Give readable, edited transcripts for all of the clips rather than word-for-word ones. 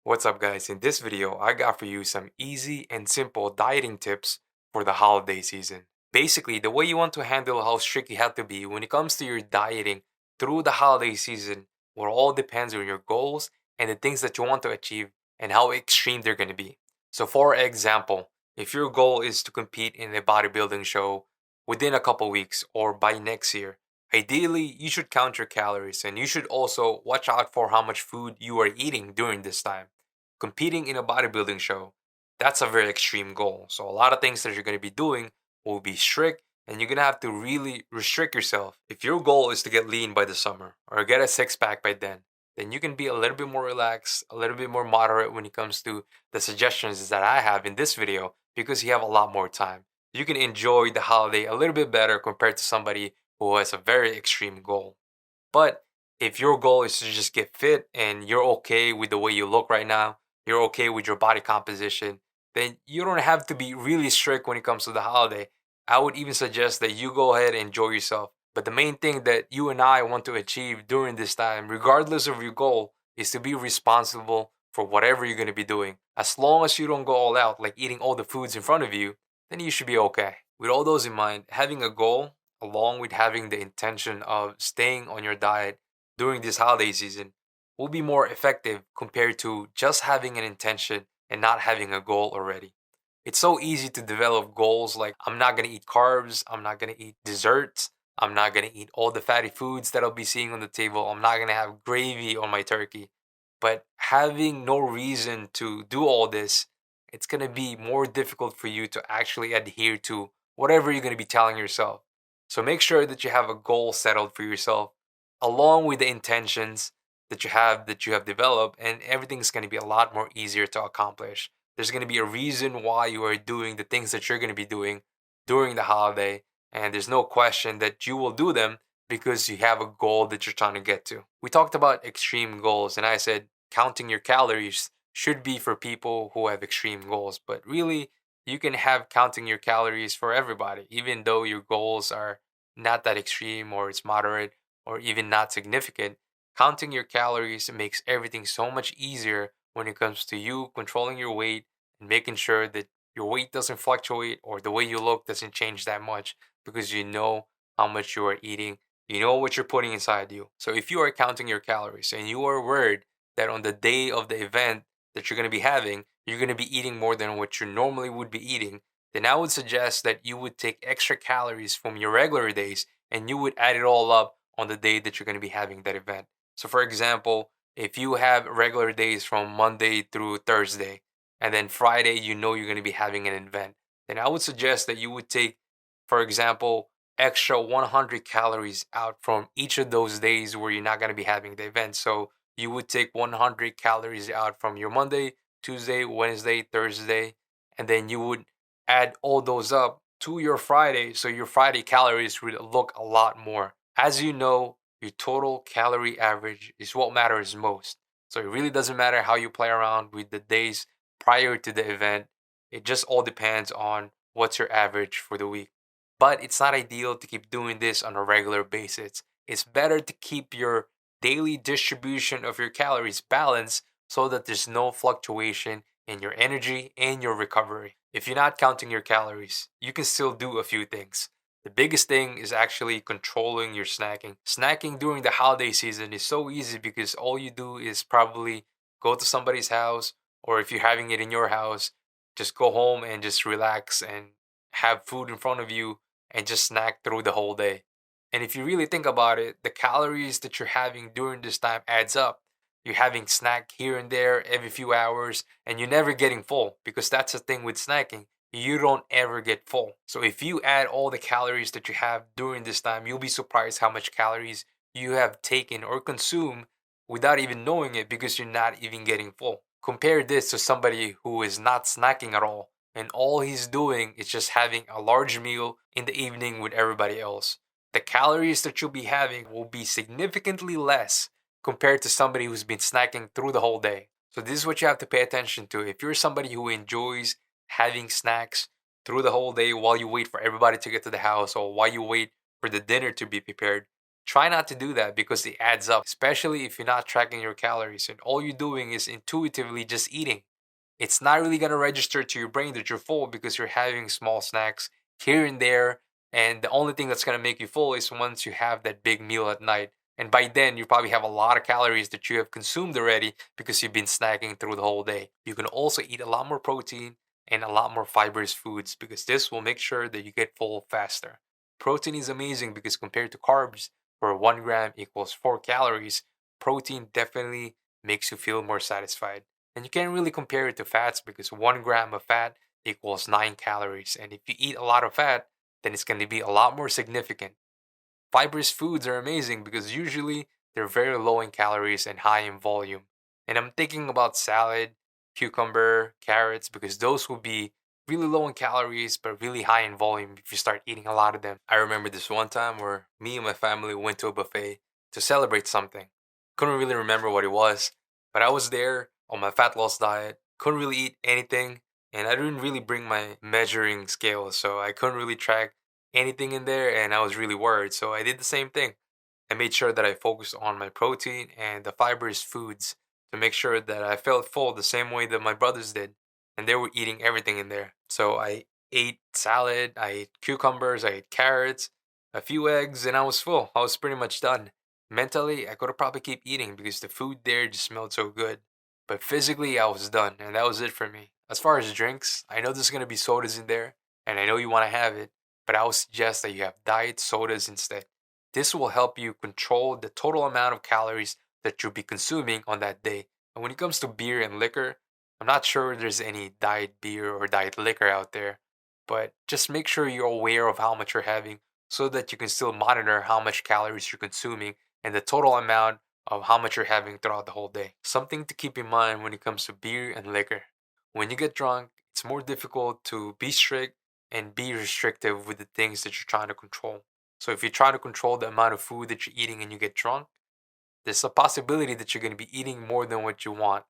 What's up, guys? In this video, I got for you some easy and simple dieting tips for the holiday season. Basically, the way you want to handle how strict you have to be when it comes to your dieting through the holiday season, will all depends on your goals and the things that you want to achieve and how extreme they're going to be. So, for example, if your goal is to compete in a bodybuilding show within a couple weeks or by next year, ideally, you should count your calories and you should also watch out for how much food you are eating during this time. Competing in a bodybuilding show, that's a very extreme goal. So a lot of things that you're going to be doing will be strict and you're going to have to really restrict yourself. If your goal is to get lean by the summer or get a six pack by then you can be a little bit more relaxed, a little bit more moderate when it comes to the suggestions that I have in this video because you have a lot more time. You can enjoy the holiday a little bit better compared to somebody who has a very extreme goal. But if your goal is to just get fit and you're okay with the way you look right now, you're okay with your body composition, then you don't have to be really strict when it comes to the holiday. I would even suggest that you go ahead and enjoy yourself. But the main thing that you and I want to achieve during this time, regardless of your goal, is to be responsible for whatever you're going to be doing. As long as you don't go all out, like eating all the foods in front of you, then you should be okay. With all those in mind, having a goal along with having the intention of staying on your diet during this holiday season will be more effective compared to just having an intention and not having a goal already. It's so easy to develop goals like I'm not going to eat carbs, I'm not going to eat desserts, I'm not going to eat all the fatty foods that I'll be seeing on the table, I'm not going to have gravy on my turkey. But having no reason to do all this, it's going to be more difficult for you to actually adhere to whatever you're going to be telling yourself. So make sure that you have a goal settled for yourself along with the intentions that you have developed, and everything's going to be a lot more easier to accomplish. There's going to be a reason why you are doing the things that you're going to be doing during the holiday, and there's no question that you will do them because you have a goal that you're trying to get to. We talked about extreme goals, and I said counting your calories should be for people who have extreme goals, but really you can have counting your calories for everybody, even though your goals are not that extreme or it's moderate or even not significant. Counting your calories makes everything so much easier when it comes to you controlling your weight and making sure that your weight doesn't fluctuate or the way you look doesn't change that much because you know how much you are eating. You know what you're putting inside you. So if you are counting your calories and you are worried that on the day of the event that you're going to be having, you're going to be eating more than what you normally would be eating, then I would suggest that you would take extra calories from your regular days and you would add it all up on the day that you're going to be having that event. So, for example, if you have regular days from Monday through Thursday, and then Friday, you know you're going to be having an event, then I would suggest that you would take, for example, extra 100 calories out from each of those days where you're not going to be having the event. So, you would take 100 calories out from your Monday, Tuesday, Wednesday, Thursday, and then you would add all those up to your Friday. So, your Friday calories would look a lot more. As you know, your total calorie average is what matters most. So it really doesn't matter how you play around with the days prior to the event. It just all depends on what's your average for the week. But it's not ideal to keep doing this on a regular basis. It's better to keep your daily distribution of your calories balanced so that there's no fluctuation in your energy and your recovery. If you're not counting your calories, you can still do a few things. The biggest thing is actually controlling your snacking. Snacking during the holiday season is so easy because all you do is probably go to somebody's house, or if you're having it in your house, just go home and just relax and have food in front of you and just snack through the whole day. And if you really think about it, the calories that you're having during this time adds up. You're having snack here and there every few hours, and you're never getting full because that's the thing with snacking, you don't ever get full. So if you add all the calories that you have during this time, you'll be surprised how much calories you have taken or consumed without even knowing it because you're not even getting full. Compare this to somebody who is not snacking at all and all he's doing is just having a large meal in the evening with everybody else. The calories that you'll be having will be significantly less compared to somebody who's been snacking through the whole day. So this is what you have to pay attention to. If you're somebody who enjoys having snacks through the whole day while you wait for everybody to get to the house or while you wait for the dinner to be prepared, Try not to do that because it adds up, especially if you're not tracking your calories and all you're doing is intuitively just eating. It's not really going to register to your brain that you're full because you're having small snacks here and there. And the only thing that's going to make you full is once you have that big meal at night. And by then, you probably have a lot of calories that you have consumed already because you've been snacking through the whole day. You can also eat a lot more protein and a lot more fibrous foods because this will make sure that you get full faster. Protein is amazing because compared to carbs, where 1 gram equals 4 calories, protein definitely makes you feel more satisfied. And you can't really compare it to fats because 1 gram of fat equals 9 calories. And if you eat a lot of fat, then it's going to be a lot more significant. Fibrous foods are amazing because usually they're very low in calories and high in volume. And I'm thinking about salad, cucumber, carrots, because those will be really low in calories but really high in volume if you start eating a lot of them. I remember this one time where me and my family went to a buffet to celebrate something. Couldn't really remember what it was, but I was there on my fat loss diet, couldn't really eat anything, and I didn't really bring my measuring scale, so I couldn't really track anything in there, and I was really worried. So I did the same thing. I made sure that I focused on my protein and the fibrous foods to make sure that I felt full the same way that my brothers did, and they were eating everything in there. So I ate salad, I ate cucumbers, I ate carrots, a few eggs, and I was full. I was pretty much done. Mentally, I could have probably keep eating because the food there just smelled so good. But physically, I was done, and that was it for me. As far as drinks, I know there's gonna be sodas in there, and I know you wanna have it, but I would suggest that you have diet sodas instead. This will help you control the total amount of calories that you'll be consuming on that day. And when it comes to beer and liquor, I'm not sure there's any diet beer or diet liquor out there, but just make sure you're aware of how much you're having so that you can still monitor how much calories you're consuming and the total amount of how much you're having throughout the whole day. Something to keep in mind when it comes to beer and liquor. When you get drunk, it's more difficult to be strict and be restrictive with the things that you're trying to control. So if you try to control the amount of food that you're eating and you get drunk, there's a possibility that you're going to be eating more than what you want.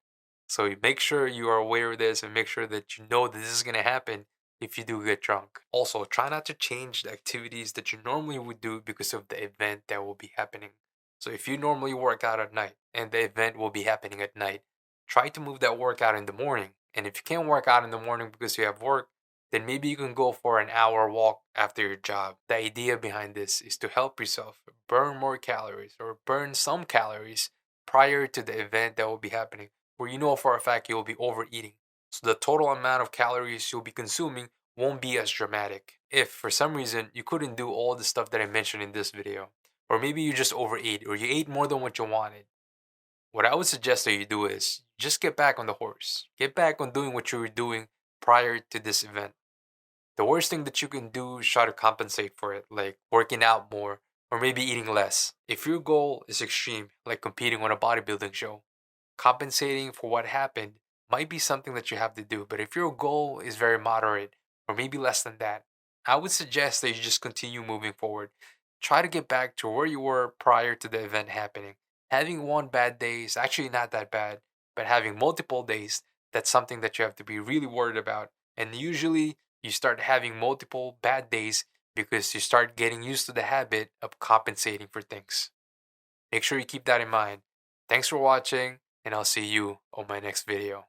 So you make sure you are aware of this and make sure that you know that this is going to happen if you do get drunk. Also, try not to change the activities that you normally would do because of the event that will be happening. So if you normally work out at night and the event will be happening at night, try to move that workout in the morning. And if you can't work out in the morning because you have work, then maybe you can go for an hour walk after your job. The idea behind this is to help yourself burn more calories or burn some calories prior to the event that will be happening, where you know for a fact you'll be overeating. So the total amount of calories you'll be consuming won't be as dramatic. If for some reason you couldn't do all the stuff that I mentioned in this video, or maybe you just overate or you ate more than what you wanted, what I would suggest that you do is just get back on the horse. Get back on doing what you were doing prior to this event. The worst thing that you can do is try to compensate for it, like working out more or maybe eating less. If your goal is extreme, like competing on a bodybuilding show, compensating for what happened might be something that you have to do. But if your goal is very moderate or maybe less than that, I would suggest that you just continue moving forward. Try to get back to where you were prior to the event happening. Having one bad day is actually not that bad, but having multiple days, that's something that you have to be really worried about. And usually you start having multiple bad days because you start getting used to the habit of compensating for things. Make sure you keep that in mind. Thanks for watching, and I'll see you on my next video.